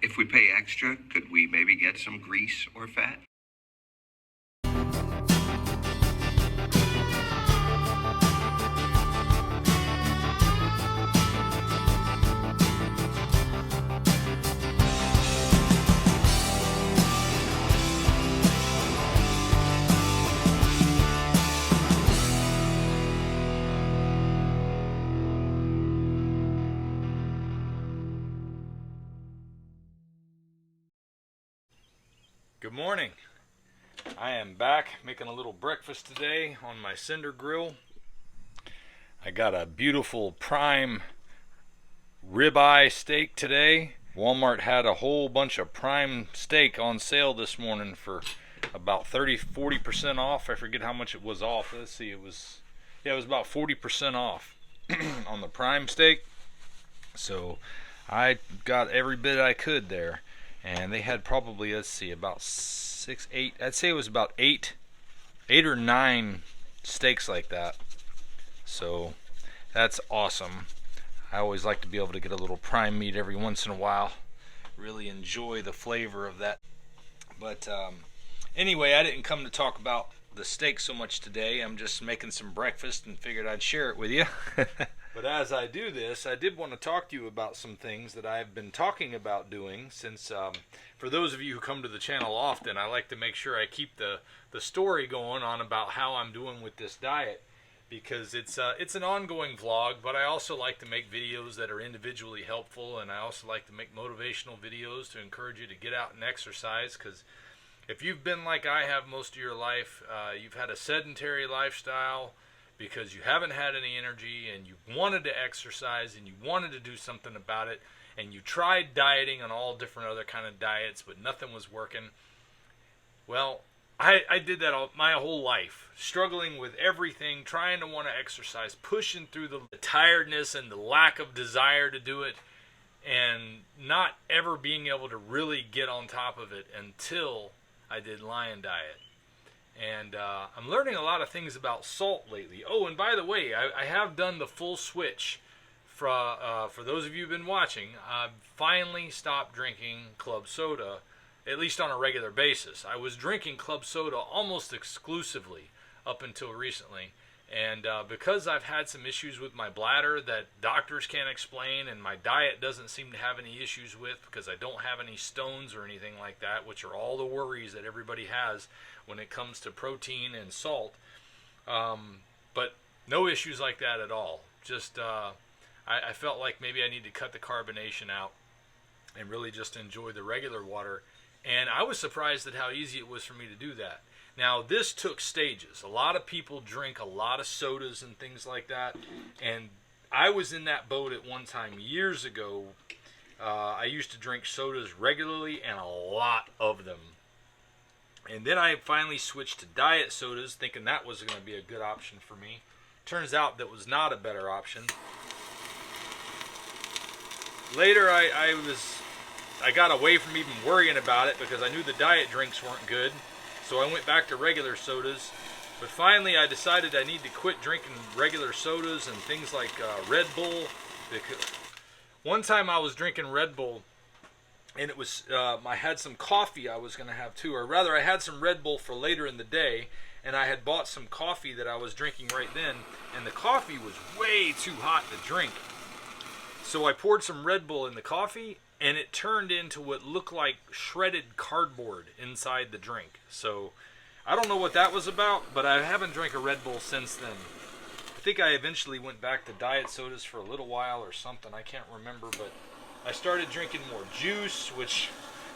If we pay extra, could we maybe get some grease or fat? Good morning. I am back making a little breakfast today on my cinder grill. I got a beautiful prime ribeye steak today. Walmart had a whole bunch of prime steak on sale this morning for about 40% off. I forget how much it was off. Let's see, it was about 40% off on the prime steak. So I got every bit I could there. And they had probably, let's see, about 6, 8, I'd say it was about 8 or 9 steaks like that. So that's awesome. I always like to be able to get a little prime meat every once in a while. Really enjoy the flavor of that. But anyway, I didn't come to talk about the steak so much today. I'm just making some breakfast and figured I'd share it with you. But as I do this, I did want to talk to you about some things that I've been talking about doing since, for those of you who come to the channel often, I like to make sure I keep the story going on about how I'm doing with this diet, because it's an ongoing vlog, but I also like to make videos that are individually helpful, and I also like to make motivational videos to encourage you to get out and exercise, because if you've been like I have most of your life, you've had a sedentary lifestyle, because you haven't had any energy and you wanted to exercise and you wanted to do something about it, and you tried dieting on all different other kind of diets, but nothing was working. Well, I did that my whole life, struggling with everything, trying to want to exercise, pushing through the tiredness and the lack of desire to do it, and not ever being able to really get on top of it until I did Lion Diet. And I'm learning a lot of things about salt lately. Oh, and by the way, I have done the full switch. For those of you who've been watching, I've finally stopped drinking club soda, at least on a regular basis. I was drinking club soda almost exclusively up until recently. And because I've had some issues with my bladder that doctors can't explain, and my diet doesn't seem to have any issues with, because I don't have any stones or anything like that, which are all the worries that everybody has when it comes to protein and salt. But no issues like that at all. Just I felt like maybe I need to cut the carbonation out and really just enjoy the regular water. And I was surprised at how easy it was for me to do that. Now, this took stages. A lot of people drink a lot of sodas and things like that, and I was in that boat at one time years ago. I used to drink sodas regularly, and a lot of them. And then I finally switched to diet sodas, thinking that was going to be a good option for me. Turns out that was not a better option. Later, I got away from even worrying about it because I knew the diet drinks weren't good. So I went back to regular sodas, but finally I decided I need to quit drinking regular sodas and things like Red Bull. Because one time I was drinking Red Bull, and it was I had some coffee I was going to have too, or rather I had some Red Bull for later in the day, and I had bought some coffee that I was drinking right then, and the coffee was way too hot to drink. So I poured some Red Bull in the coffee, and it turned into what looked like shredded cardboard inside the drink. So I don't know what that was about, but I haven't drank a Red Bull since then. I think I eventually went back to diet sodas for a little while or something. I can't remember, but I started drinking more juice, which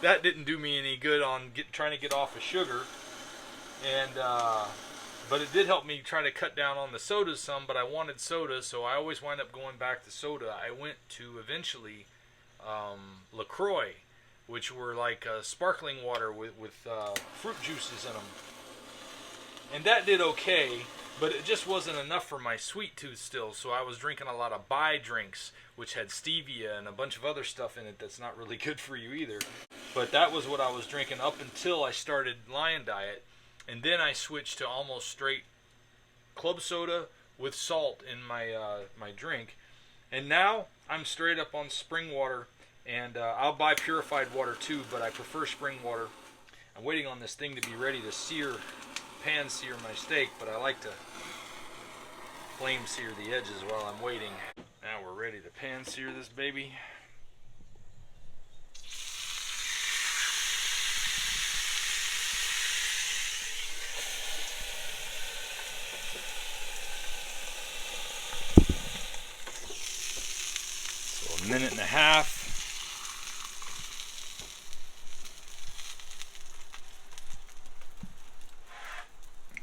that didn't do me any good on trying to get off of sugar. And but it did help me try to cut down on the sodas some, but I wanted soda, so I always wind up going back to soda. I went to eventually LaCroix, which were like sparkling water with fruit juices in them. And that did okay, but it just wasn't enough for my sweet tooth still, so I was drinking a lot of Bai drinks, which had stevia and a bunch of other stuff in it that's not really good for you either. But that was what I was drinking up until I started Lion Diet, and then I switched to almost straight club soda with salt in my my drink. And now I'm straight up on spring water And I'll buy purified water too, but I prefer spring water. I'm waiting on this thing to be ready to pan sear my steak, but I like to flame sear the edges while I'm waiting. Now we're ready to pan sear this baby. So a minute and a half.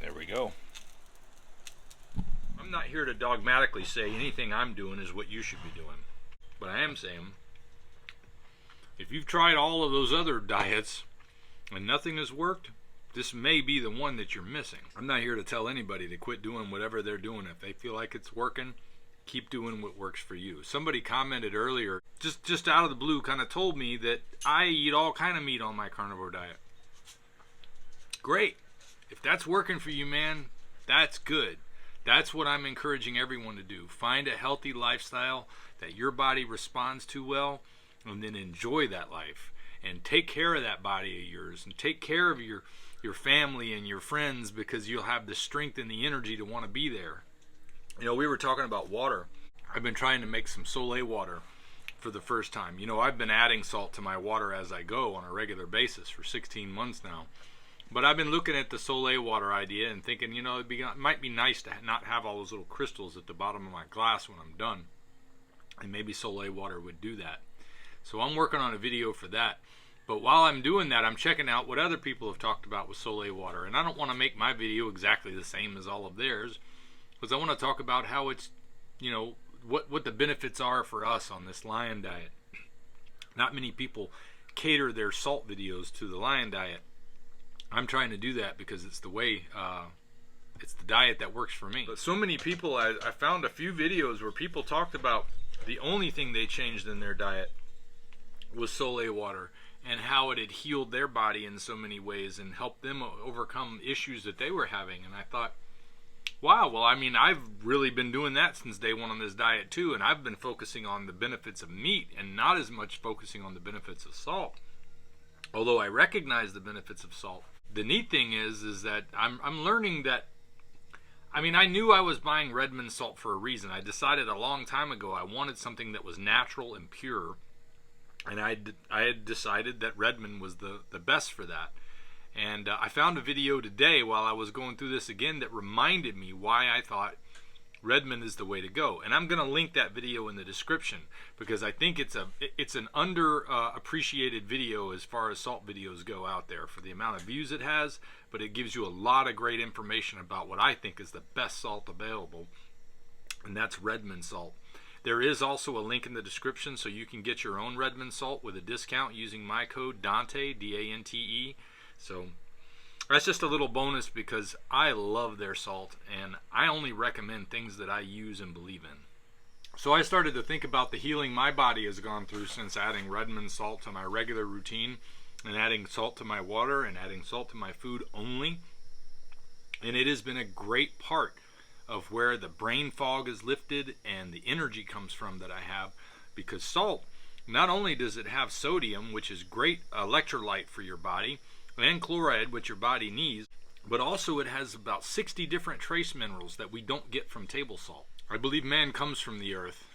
There we go. I'm not here to dogmatically say anything I'm doing is what you should be doing. But I am saying, if you've tried all of those other diets and nothing has worked, this may be the one that you're missing. I'm not here to tell anybody to quit doing whatever they're doing. If they feel like it's working, keep doing what works for you. Somebody commented earlier, just out of the blue, kind of told me that I eat all kind of meat on my carnivore diet. Great. If that's working for you, man, that's good. That's what I'm encouraging everyone to do. Find a healthy lifestyle that your body responds to well, and then enjoy that life. And take care of that body of yours, and take care of your family and your friends, because you'll have the strength and the energy to want to be there. You know, we were talking about water. I've been trying to make some Soleil water for the first time. You know, I've been adding salt to my water as I go on a regular basis for 16 months now. But I've been looking at the Soleil water idea and thinking, you know, it might be nice to not have all those little crystals at the bottom of my glass when I'm done. And maybe Soleil water would do that. So I'm working on a video for that. But while I'm doing that, I'm checking out what other people have talked about with Soleil water. And I don't want to make my video exactly the same as all of theirs, because I want to talk about how it's, you know, what the benefits are for us on this lion diet. Not many people cater their salt videos to the lion diet. I'm trying to do that because it's the way, it's the diet that works for me. But so many people, I found a few videos where people talked about the only thing they changed in their diet was Soleil water, and how it had healed their body in so many ways and helped them overcome issues that they were having. And I thought, wow, well, I mean, I've really been doing that since day one on this diet too, and I've been focusing on the benefits of meat and not as much focusing on the benefits of salt. Although I recognize the benefits of salt. The neat thing is that I'm learning that, I mean, I knew I was buying Redmond salt for a reason. I decided a long time ago I wanted something that was natural and pure, and I had decided that Redmond was the best for that. And I found a video today while I was going through this again that reminded me why I thought Redmond is the way to go. And I'm going to link that video in the description, because I think it's an underappreciated video as far as salt videos go out there for the amount of views it has, but it gives you a lot of great information about what I think is the best salt available, and that's Redmond salt. There is also a link in the description so you can get your own Redmond salt with a discount using my code Dante, D-A-N-T-E. So that's just a little bonus, because I love their salt and I only recommend things that I use and believe in. So I started to think about the healing my body has gone through since adding Redmond salt to my regular routine, and adding salt to my water, and adding salt to my food only. And it has been a great part of where the brain fog is lifted and the energy comes from that I have, because salt, not only does it have sodium, which is great electrolyte for your body, and chloride, which your body needs, but also it has about 60 different trace minerals that we don't get from table salt. I believe man comes from the earth,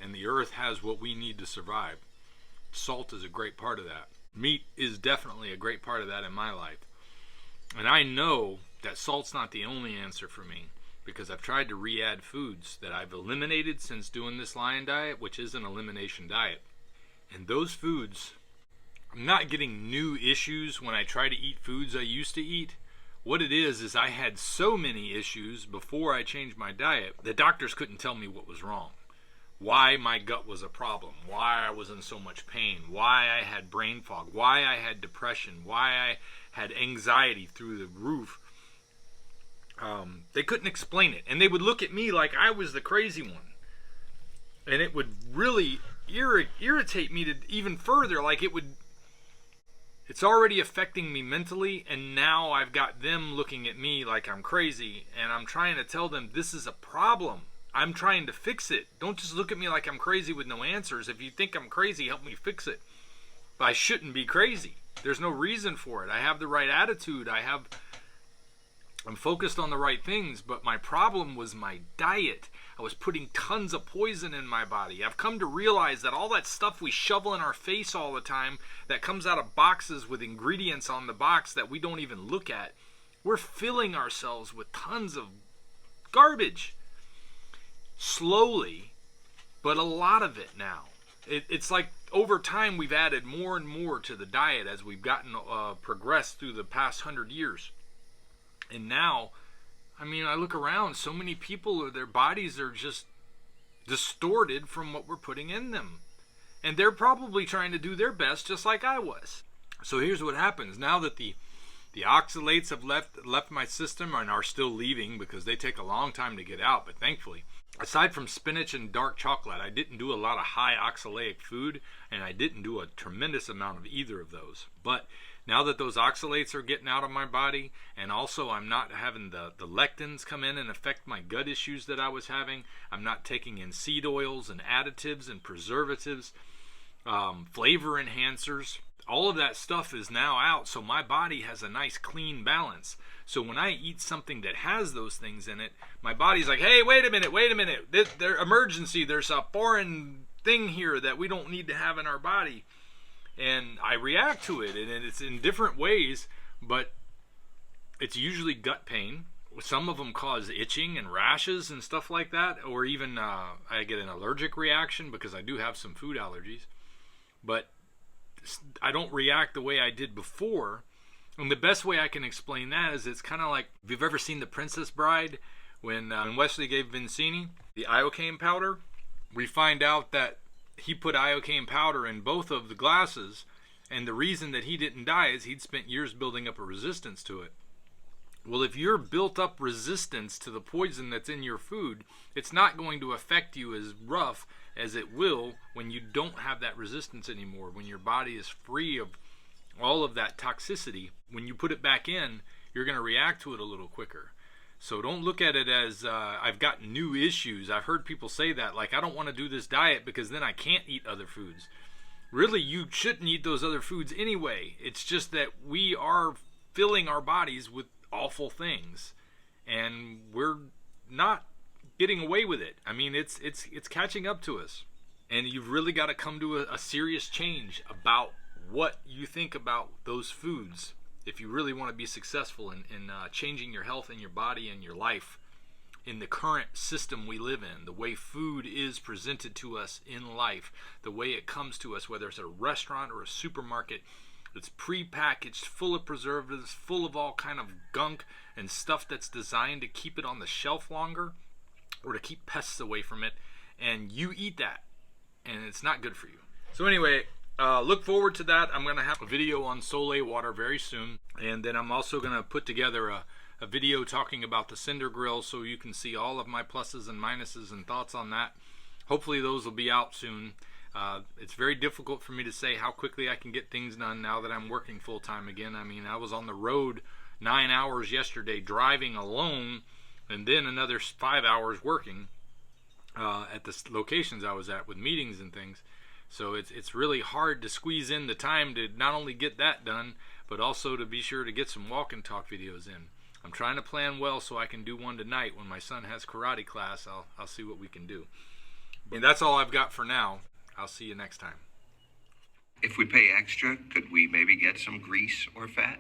and the earth has what we need to survive. Salt is a great part of that. Meat is definitely a great part of that in my life. And I know that salt's not the only answer for me, because I've tried to re-add foods that I've eliminated since doing this lion diet, which is an elimination diet. And those foods, I'm not getting new issues when I try to eat foods I used to eat. What it is I had so many issues before I changed my diet, the doctors couldn't tell me what was wrong. Why my gut was a problem, why I was in so much pain, why I had brain fog, why I had depression, why I had anxiety through the roof. They couldn't explain it, and they would look at me like I was the crazy one. And it would really irritate me to even further, like it's already affecting me mentally, and now I've got them looking at me like I'm crazy, and I'm trying to tell them this is a problem. I'm trying to fix it. Don't just look at me like I'm crazy with no answers. If you think I'm crazy, help me fix it. But I shouldn't be crazy. There's no reason for it. I have the right attitude. I'm focused on the right things, but my problem was my diet. I was putting tons of poison in my body. I've come to realize that all that stuff we shovel in our face all the time that comes out of boxes with ingredients on the box that we don't even look at, we're filling ourselves with tons of garbage. Slowly, but a lot of it now. It's like over time we've added more and more to the diet as we've gotten progressed through the past 100 years. And now, I mean, I look around, so many people, their bodies are just distorted from what we're putting in them. And they're probably trying to do their best just like I was. So here's what happens. Now that the oxalates have left my system and are still leaving because they take a long time to get out, but thankfully, aside from spinach and dark chocolate, I didn't do a lot of high oxalate food, and I didn't do a tremendous amount of either of those. But now that those oxalates are getting out of my body, and also I'm not having the lectins come in and affect my gut issues that I was having, I'm not taking in seed oils and additives and preservatives, flavor enhancers. All of that stuff is now out, so my body has a nice clean balance. So when I eat something that has those things in it, my body's like, hey, wait a minute, there's emergency, there's a foreign thing here that we don't need to have in our body. And I react to it, and it's in different ways, but it's usually gut pain. Some of them cause itching and rashes and stuff like that, or even I get an allergic reaction because I do have some food allergies. But I don't react the way I did before. And the best way I can explain that is it's kind of like, if you've ever seen The Princess Bride, when Wesley gave Vincini the iocane powder, we find out that he put iocane powder in both of the glasses, and the reason that he didn't die is he'd spent years building up a resistance to it. Well, if you're built up resistance to the poison that's in your food, it's not going to affect you as rough as it will when you don't have that resistance anymore, when your body is free of all of that toxicity. When you put it back in, you're going to react to it a little quicker. So don't look at it as I've got new issues. I've heard people say that, like, I don't want to do this diet because then I can't eat other foods. Really, you shouldn't eat those other foods anyway. It's just that we are filling our bodies with awful things, and we're not getting away with it. I mean, it's catching up to us, and you've really got to come to a serious change about what you think about those foods if you really want to be successful in changing your health and your body and your life in the current system we live in, the way food is presented to us in life, the way it comes to us, whether it's at a restaurant or a supermarket. It's pre-packaged, full of preservatives, full of all kind of gunk and stuff that's designed to keep it on the shelf longer or to keep pests away from it, and you eat that, and it's not good for you. So anyway, look forward to that. I'm going to have a video on Soleil water very soon, and then I'm also going to put together a video talking about the cinder grill so you can see all of my pluses and minuses and thoughts on that. Hopefully those will be out soon. It's very difficult for me to say how quickly I can get things done now that I'm working full-time again. I mean, I was on the road 9 hours yesterday driving alone, and then another 5 hours working at the locations I was at with meetings and things. So it's really hard to squeeze in the time to not only get that done, but also to be sure to get some walk and talk videos in. I'm trying to plan well so I can do one tonight when my son has karate class. I'll see what we can do. And that's all I've got for now. I'll see you next time. If we pay extra, could we maybe get some grease or fat?